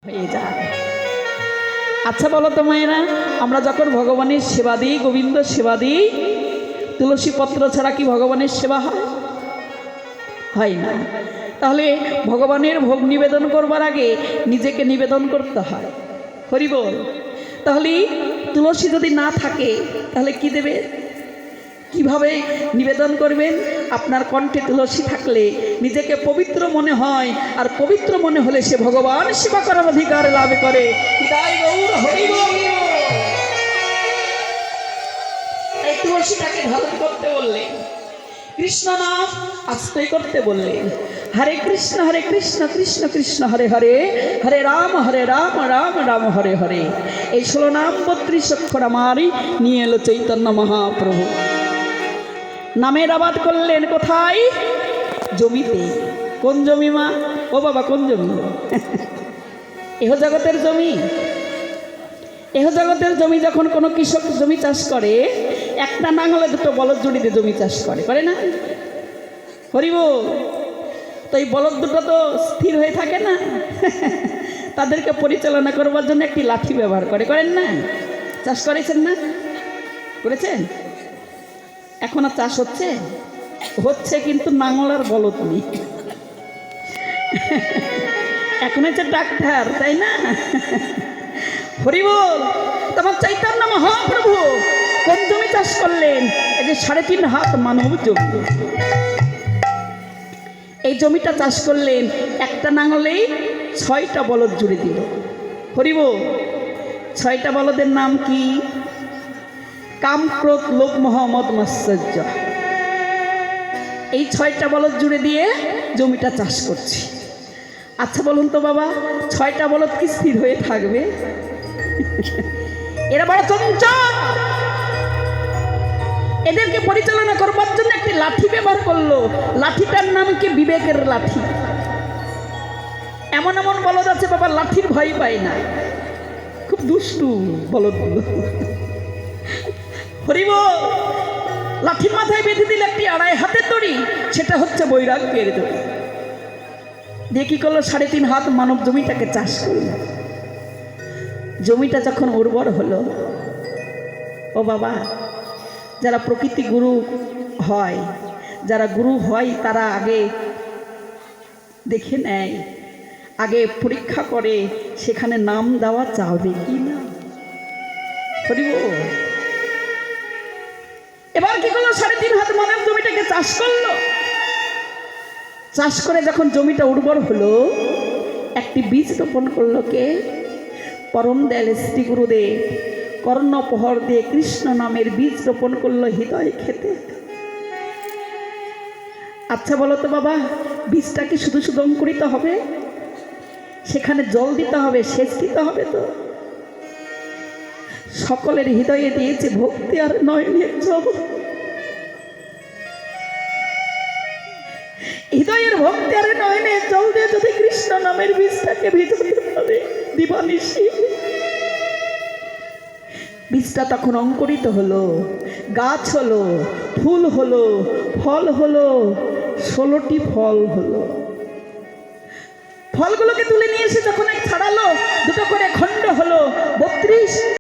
হয়ে যায়। আচ্ছা বলো তো মায়েরা, আমরা যখন ভগবানের সেবা দিই, গোবিন্দ সেবা দিই, তুলসী পত্র ছাড়া কি ভগবানের সেবা হয়? হয় না। তাহলে ভগবানের ভোগ নিবেদন করবার আগে নিজেকে নিবেদন করতে হয়। হরি বল। তাহলে তুলসী যদি না থাকে তাহলে কি দেবে? কিভাবে নিবেদন করবেন? আপনার কণ্ঠে তুলসী থাকলে নিজেকে পবিত্র মনে হয়, আর পবিত্র মনে হলে সে ভগবান সেবা করার অধিকার লাভ করে। এই তুলসীটাকে ধারণ করতে বললেন, কৃষ্ণ নাম আশ্রয় করতে বললেন। হরে কৃষ্ণ কৃষ্ণ কৃষ্ণ হরে হরে, হরে রাম রাম রাম হরে হরে। এই 16 নাম 32 অক্ষর আমারই নিয়ে এলো চৈতন্য মহাপ্রভু। নামের আবাদ করলেন কোথায়? জমিতে। কোন জমি মা? ও বাবা, কোন জমি? এহ জগতের জমি। এহ জগতের জমি। যখন কোনো কৃষক জমি চাষ করে, একটা নাঙলে দুটো বলদ জুড়িতে জমি চাষ করে, করে না? হরিব। তো এই বলদ দুটো তো স্থির হয়ে থাকে না, তাদেরকে পরিচালনা করবার জন্য একটি লাঠি ব্যবহার করে, করেন না? চাষ করেছেন না? করেছেন? এখন আর চাষ হচ্ছে? হচ্ছে, কিন্তু নাঙল আর বলদ নেই। এখন হচ্ছে ট্রাক্টর, তাই না? হরি বল। তোমার চৈতন্য মহাপ্রভু কোন জমি চাষ করলেন? এই যে 3.5 হাত মানব জমি, এই জমিটা চাষ করলেন। একটা নাঙলেই 6টা বলদ জুড়ে দিল। হরি বল। 6টা বলদের নাম কি? কাম, ক্রোধ, লোভ, মোহ, মদ, মাৎসর্য। এই 6টা বলদ জুড়ে দিয়ে জমিটা চাষ করছি। আচ্ছা বলুন তো বাবা, 6টা বলদ কি স্থির হয়ে থাকবে? এরা বড় চঞ্চল। এদেরকে পরিচালনা করবার জন্য একটি লাঠি ব্যবহার করলো। লাঠিটার নাম কি? বিবেকের লাঠি। এমন এমন বলদ আছে বাবা, লাঠির ভয় পায় না, খুব দুষ্টু বলদগুলো। হরিব। লাঠির মাথায় বেঁধে দিলে একটি 2.5 হাতের দড়ি, সেটা হচ্ছে বৈরাগ্যের দড়ি। দিয়ে কি করলো? 3.5 হাত মানব জমিটাকে চাষ করলো। জমিটা যখন উর্বর হলো, ও বাবা, যারা প্রকৃতি গুরু হয়, যারা গুরু হয়, তারা আগে দেখে নেয়, আগে পরীক্ষা করে সেখানে নাম দেওয়া চাবে কি না। হরিব। এবার কি করলো? 3.5 হাত মানব জমিটাকে চাষ করলো। চাষ করে যখন জমিটা উর্বর হলো, একটি বীজ রোপণ করলো। কে? পরম দয়াল শ্রী গুরুদেব কর্ণপহর দিয়ে কৃষ্ণ নামের বীজ রোপণ করলো হৃদয় খেতে। আচ্ছা বলো তো বাবা, বীজটা কি শুধু শুধু অঙ্কুরিত হবে? সেখানে জল দিতে হবে, সেচ দিতে হবে। তো সকলের হৃদয়ে দিয়েছে ভক্তি আর নয়নের জল। হৃদয়ের ভক্তি আর নয়নের জল দিয়ে যদি কৃষ্ণ নামের বীজটাকে ভিজাতে পারে দিবানিশি, বীজটা তখন অঙ্কুরিত হলো, গাছ হলো, ফুল হলো, ফল হলো। 16টি ফল হলো। ফলগুলোকে তুলে নিয়ে এসে যখন ছাড়ালো, দুটো করে খণ্ড হলো। 32